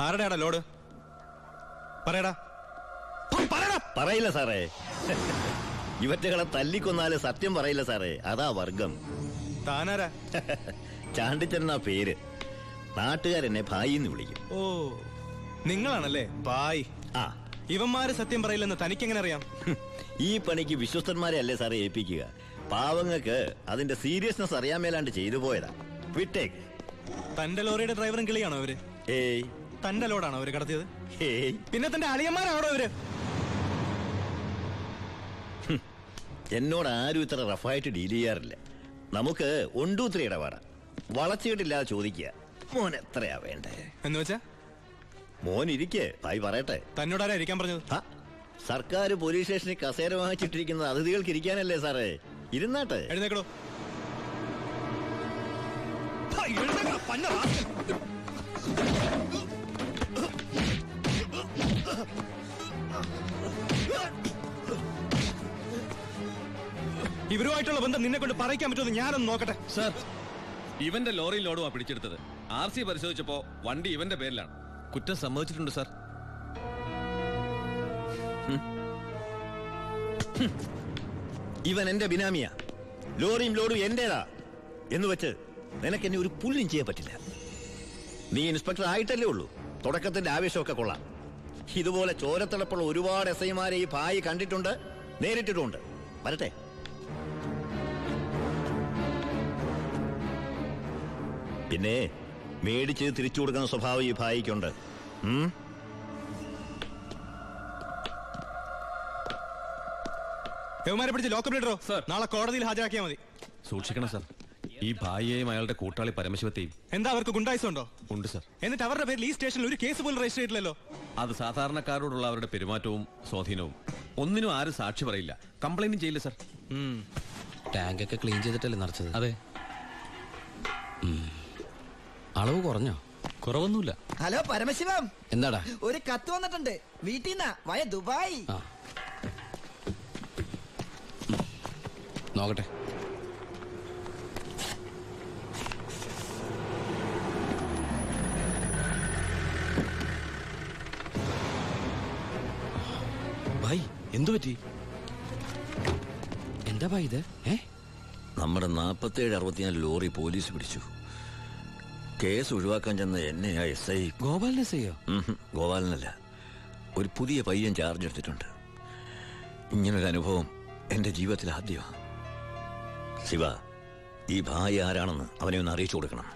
ആരുടെയാടാ load? പറയടാ. പറയില്ല സാറേ. ഇവറ്റകളെ തല്ലിക്കൊന്നാല് സത്യം പറയില്ല സാറേ. അതാ വർഗം. താനാരാ? ചാണ്ടിച്ചനാ പേര്. നാട്ടുകാരെന്നെ ഭായി എന്ന് വിളിക്കും. ഓ, നിങ്ങളാണല്ലേ ഭായ്. ആ, ഇവന്മാര് സത്യം പറയില്ലെന്ന് തനിക്കെങ്ങനെ അറിയാം? ഈ പണിക്ക് വിശ്വസ്തന്മാരെ അല്ലേ സാറേ ഏൽപ്പിക്കുക. പാവങ്ങൾക്ക് അതിന്റെ സീരിയസ്നെസ് അറിയാൻ മേലാണ്ട് ചെയ്തു പോയതാ. വിട്ടേക്ക്. തന്റെ ലോറിയുടെ ഡ്രൈവറും കിളിയാണോ അവര്? ഏയ്. തന്റെ ലോഡാണോ അവര് കടത്തിയത്? ഏയ്. പിന്നെ തന്റെ അളിയന്മാരാണോ അവര്? എന്നോട് ആരും ഇത്ര റഫായിട്ട് ഡീൽ ചെയ്യാറില്ല. നമുക്ക് 1 2 3 ഇടപാടാ. വളച്ചിട്ടില്ലാതെ ചോദിക്കുക. മോൻ എത്രയാ വേണ്ടേ എന്ന് വെച്ചാ? മോൻ ഇരിക്കേ, ഭായി പറയട്ടെ. തന്നോടാരാ ഇരിക്കാൻ പറഞ്ഞത്? സർക്കാർ പോലീസ് സ്റ്റേഷനിൽ കസേര വാങ്ങിച്ചിട്ടിരിക്കുന്നത് അതിഥികൾക്ക് ഇരിക്കാനല്ലേ സാറേ? ഇരുന്നാട്ടെ. എഴുന്നേക്കടോ. ഇവരുമായിട്ടുള്ള ബന്ധം നിന്നെ കൊണ്ട് പറയിക്കാൻ പറ്റുമെന്ന് ഞാനൊന്ന് നോക്കട്ടെ. സർ, ഇവന്റെ ലോറി ലോഡുമാ പിടിച്ചെടുത്തത്. RC പരിശോധിച്ചപ്പോ വണ്ടി ഇവന്റെ പേരിലാണ്. കുറ്റം സമ്മതിച്ചിട്ടുണ്ട് സർ. ഇവൻ എന്റെ ബിനാമിയാ. ലോറിയും ലോഡും എന്റേതാ എന്ന് വെച്ച് നിനക്ക് എന്നെ ഒരു പുല്ലും ചെയ്യാൻ പറ്റില്ല. നീ ഇൻസ്പെക്ടർ ആയിട്ടല്ലേ ഉള്ളൂ. തുടക്കത്തിന്റെ ആവേശമൊക്കെ കൊള്ളാം. ഇതുപോലെ ചോരത്തിളപ്പുള്ള ഒരുപാട് SI-മാരെ ഈ ഭായി കണ്ടിട്ടുണ്ട്, നേരിട്ടിട്ടുണ്ട്. വരട്ടെ. പിന്നെ മേടിച്ച് തിരിച്ചു കൊടുക്കുന്ന സ്വഭാവം ഈ ഭായിക്കുണ്ട്. യവന്മാരെ പിടിച്ച് ലോക്കപ്പ് ഇടറോ. നാളെ കോടതിയിൽ ഹാജരാക്കിയാൽ മതി. സൂക്ഷിക്കണം സർ. ഈ ഭായിയെയും അയാളുടെ കൂട്ടാളി പരമശിവത്തെയും. എന്താ അവർക്ക് ഗുണ്ടായിസം ഉണ്ടോ? ഉണ്ട് സർ. എന്നിട്ട് അവരുടെ പേരിൽ ഈ സ്റ്റേഷനിൽ ഒരു കേസ് പോലും രജിസ്റ്റർ ചെയ്തില്ലല്ലോ. അത് സാധാരണക്കാരോടുള്ള അവരുടെ പെരുമാറ്റവും സ്വാധീനവും. ഒന്നിനും ആരും സാക്ഷി പറയില്ല, കംപ്ലൈന്റും ചെയ്യില്ല സർ. ടാങ്കൊക്കെ ക്ലീൻ ചെയ്തിട്ടല്ലേ നിറച്ചത്? അതെ. അളവ് കുറഞ്ഞോ? കുറവൊന്നുമില്ല. ഹലോ പരമശിവം, എന്താടാ? ഒരു കത്ത് വന്നിട്ടുണ്ട് വീട്ടിൽ നിന്നാ. വയ ദുബായ്. നോക്കട്ടെ. ഭായ്, എന്തു പറ്റി? എന്താ ഭായ് ഇത്? നമ്മുടെ 47-64 ലോറി പോലീസ് പിടിച്ചു. കേസ് ഒഴിവാക്കാൻ ചെന്ന എന്നെയാ SI. ഗോപാലിനെ ചെയ്യോ? ഗോപാലനല്ല, ഒരു പുതിയ പയ്യൻ ചാർജ് എടുത്തിട്ടുണ്ട്. ഇങ്ങനൊരു അനുഭവം എന്റെ ജീവിതത്തിൽ ആദ്യമാണ്. ശിവ, ഈ ഭായി ആരാണെന്ന് അവനെ ഒന്ന് അറിയിച്ചു കൊടുക്കണം.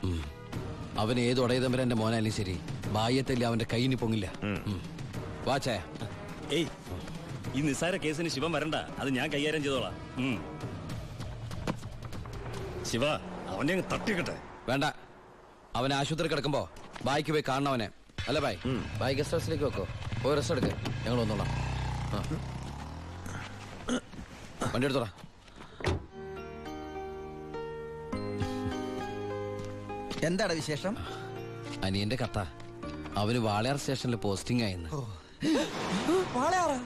അവൻ ഏത് ഒടയതമ്പരന്റെ മോനായാലും ശരി, ഭായത്തല്ലേ അവന്റെ കൈയിന് പൊങ്ങില്ല. വാച്ചേ. ഏയ്, ഈ നിസ്സാര കേസിന് ശിവൻ വരണ്ട. അത് ഞാൻ കൈകാര്യം ചെയ്തോളാം. ശിവ, അവനെ അങ്ങ് തട്ടിക്കട്ടെ. വേണ്ട, അവൻ ആശുപത്രി കിടക്കുമ്പോ ബായിക്ക് പോയി കാണണം അവനെ. അല്ല ബായ്, ബായ് ഗസ്റ്റ് ഹൗസിലേക്ക് വെക്കോ. പോയി റെസ്റ്റ് എടുക്ക്, ഞങ്ങൾ വന്നോളാം. വണ്ടി എടുത്തോളാം. എന്താണ് വിശേഷം? അനിയന്റെ കഥ. അവന് വാളയാർ സ്റ്റേഷനിൽ പോസ്റ്റിംഗ് ആയിരുന്നു. വാളയാറ്?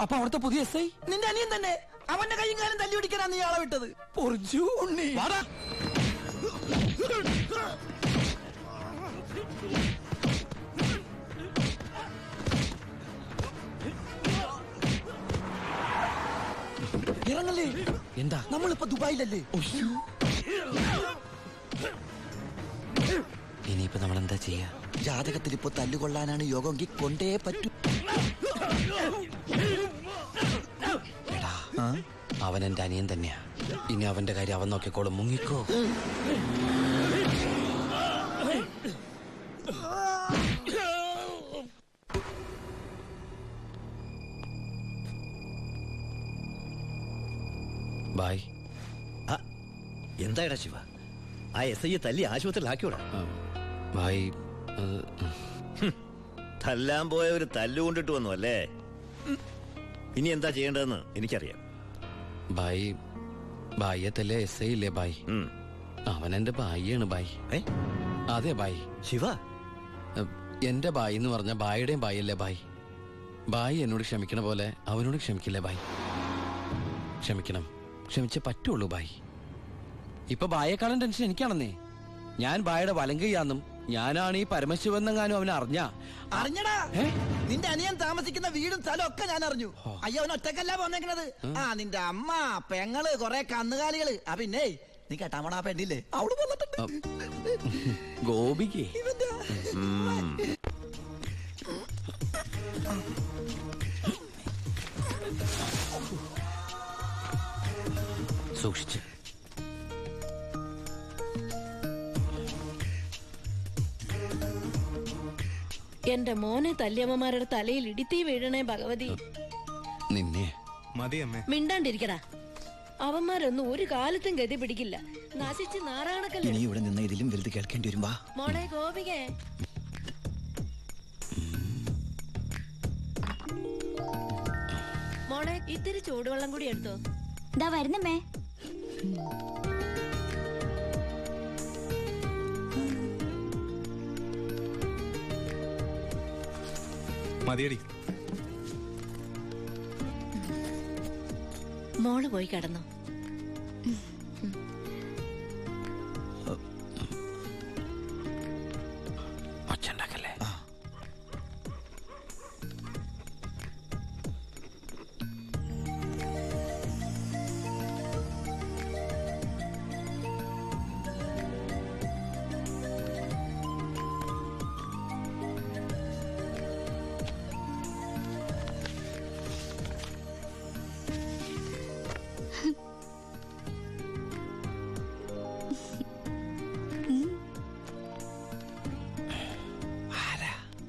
അപ്പൊ അവിടുത്തെ പുതിയ SI നിന്റെ അനിയൻ തന്നെ. അവന്റെ കൈയും കാലം തല്ലി പിടിക്കാനാ നീ ആളെ വിട്ടത്. ഉണ്ണി. ഇറങ്ങല്ലേ. എന്താ? നമ്മളിപ്പോ ദുബായിലല്ലേ? ഇനിയിപ്പോ നമ്മൾ എന്താ ചെയ്യാ? ജാതകത്തിൽ ഇപ്പൊ തല്ലുകൊള്ളാനാണ് യോഗമെങ്കിൽ കൊണ്ടേ പറ്റൂ. എടാ, അവൻ എന്റെ അനിയൻ തന്നെയാ. ഇനി അവന്റെ കാര്യം അവൻ നോക്കിക്കോളും. മുങ്ങിക്കോ. ബായ്. എന്തായടാ ശിവ, ആ SI തല്ലി ആശുപത്രിയിലാക്കിയോടാ? ബായ്, തല്ലാൻ പോയ ഒരു തല്ലുകൊണ്ടിട്ട് വന്നു അല്ലേ? ഇനി എന്താ ചെയ്യേണ്ടതെന്ന് എനിക്കറിയാം. ബായ്, ബായ്യത്തല്ലേ SI ഇല്ലേ ബായ്? അവൻ എന്റെ ബായിയാണ് ബായ്. അതെ ബായ്. ശിവ, എന്റെ ബായി എന്ന് പറഞ്ഞ ബായിയുടെയും ബായല്ലേ ബായ്? ബായ് എന്നോട് ക്ഷമിക്കണ പോലെ അവനോട് ക്ഷമിക്കില്ലേ ബായ്? ക്ഷമിക്കണം, ക്ഷമിച്ചേ പറ്റുള്ളൂ ബായ്. ഇപ്പൊ ബായേക്കാളും ടെൻഷൻ എനിക്കാണെന്നേ. ഞാൻ ബായുടെ വലങ്കയ്യാന്നും ഞാനാണ് ഈ പരമശിവനെങ്ങാനും അവൻ അറിഞ്ഞ. അറിഞ്ഞടാ, നിന്റെ അനിയൻ താമസിക്കുന്ന വീടും സ്ഥലം ഒക്കെ ഞാൻ അറിഞ്ഞു. അയ്യോ, അവൻ ഒറ്റക്കല്ല പോന്നേക്കണത്. ആ, നിന്റെ അമ്മ, പെങ്ങള്, കൊറേ കന്നുകാലികള്. ആ പിന്നെ നീ കേട്ടാമണ ആ പെണ്ണില്ലേ, അവള് വന്നിട്ടുണ്ട്. ഗോപിക്ക് സൂക്ഷിച്ച്. എന്റെ മോനെ തല്ലിയമ്മമാരുടെ തലയിൽ ഇടിത്തീ വീഴണേ ഭഗവതി. നിന്നെ മതി അമ്മേ. മിണ്ടാണ്ടിരിക്കടാ. അവന്മാരൊന്നും ഒരു കാലത്തും ഗതി പിടിക്കില്ല. നശിച്ച് നാറാണക്കല്ലേ. ഇനി ഇവിടെ നിന്ന് ഇതിലും വലുത് കേൾക്കേണ്ടി വരുമ്പോ മോളെ ഗോപികേ, മോളെ ഇത്തിരി ചൂടുവെള്ളം കൂടി എടുത്തോ. ദാ വരുന്നമ്മേ. മതിയടി. മോള് പോയി കിടന്നോ. ഒച്ചണ്ടാക്കല്ലേ.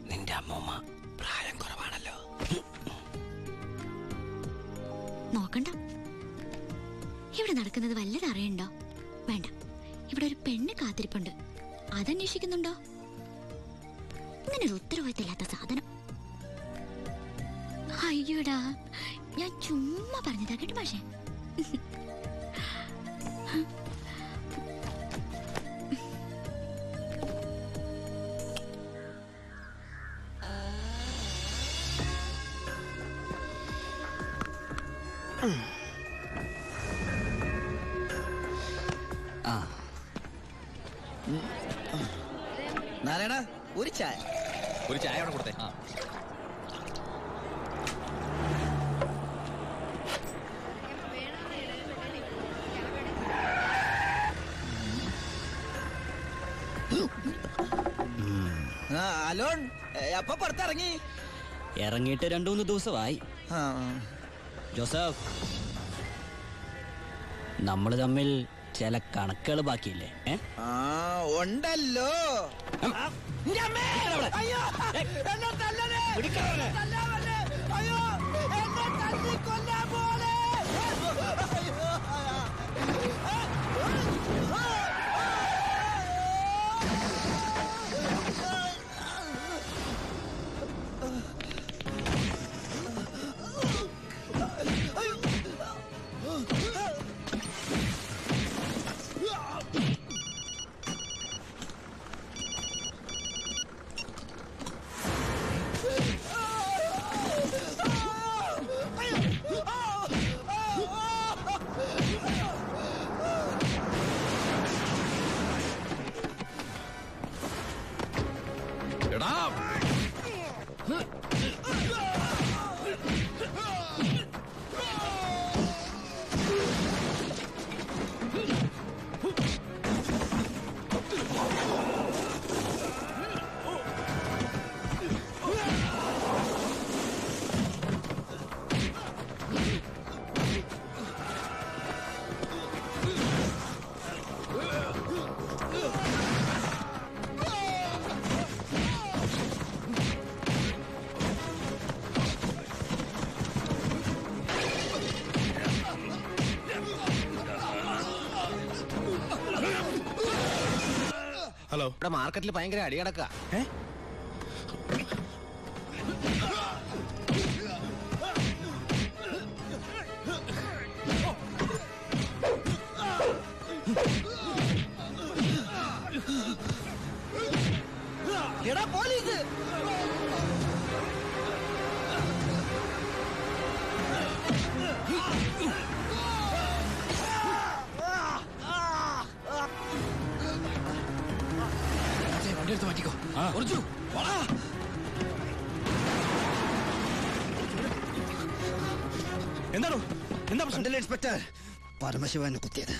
നിന്റെ അമ്മൂമ്മ പ്രായം കുറവാണല്ലോ. നോക്കണ്ട, ഇവിടെ നടക്കുന്നത് വല്ലത് അറിയണ്ടോ? വേണ്ട. ഇവിടെ ഒരു പെണ്ണ് കാത്തിരിപ്പുണ്ട്. അതന്വേഷിക്കുന്നുണ്ടോ? ഇങ്ങനെ ഒരു ഉത്തരവാദിത്തമില്ലാത്ത സാധനം. അയ്യോടാ, ഞാൻ ചുമ്മാ പറഞ്ഞതാ കേട്ടോ പക്ഷേ. നാരായണ, ഒരു ചായ. ഒരു ചായ അവിടെ കൊടുത്തേ. അലോൺ എപ്പ പുറത്തിറങ്ങി? ഇറങ്ങിയിട്ട് 2-3 ദിവസമായി. ആ, ജോസഫ്, നമ്മൾ തമ്മിൽ ചില കണക്കുകൾ ബാക്കിയില്ലേ? ആ, ഉണ്ടല്ലോ. നിന്റെ അമ്മേ! അയ്യോ, എന്നെ തല്ലണേ! തല്ലാവല്ലേ! അയ്യോ, എന്നെ തല്ലിക്കൊല്ലാൻ പോലെ! അയ്യോ, എടാ, ഹലോ. ഇവിടെ മാർക്കറ്റിൽ ഭയങ്കര അടിയടക്ക. എടാ പോലീസ്! വണ്ടി എടുത്ത് മാറ്റിക്കോ. കുറച്ചു എന്താണോ എന്താ പ്രശ്നം? ഇൻസ്പെക്ടർ പരമശിവനെ കുത്തിയത്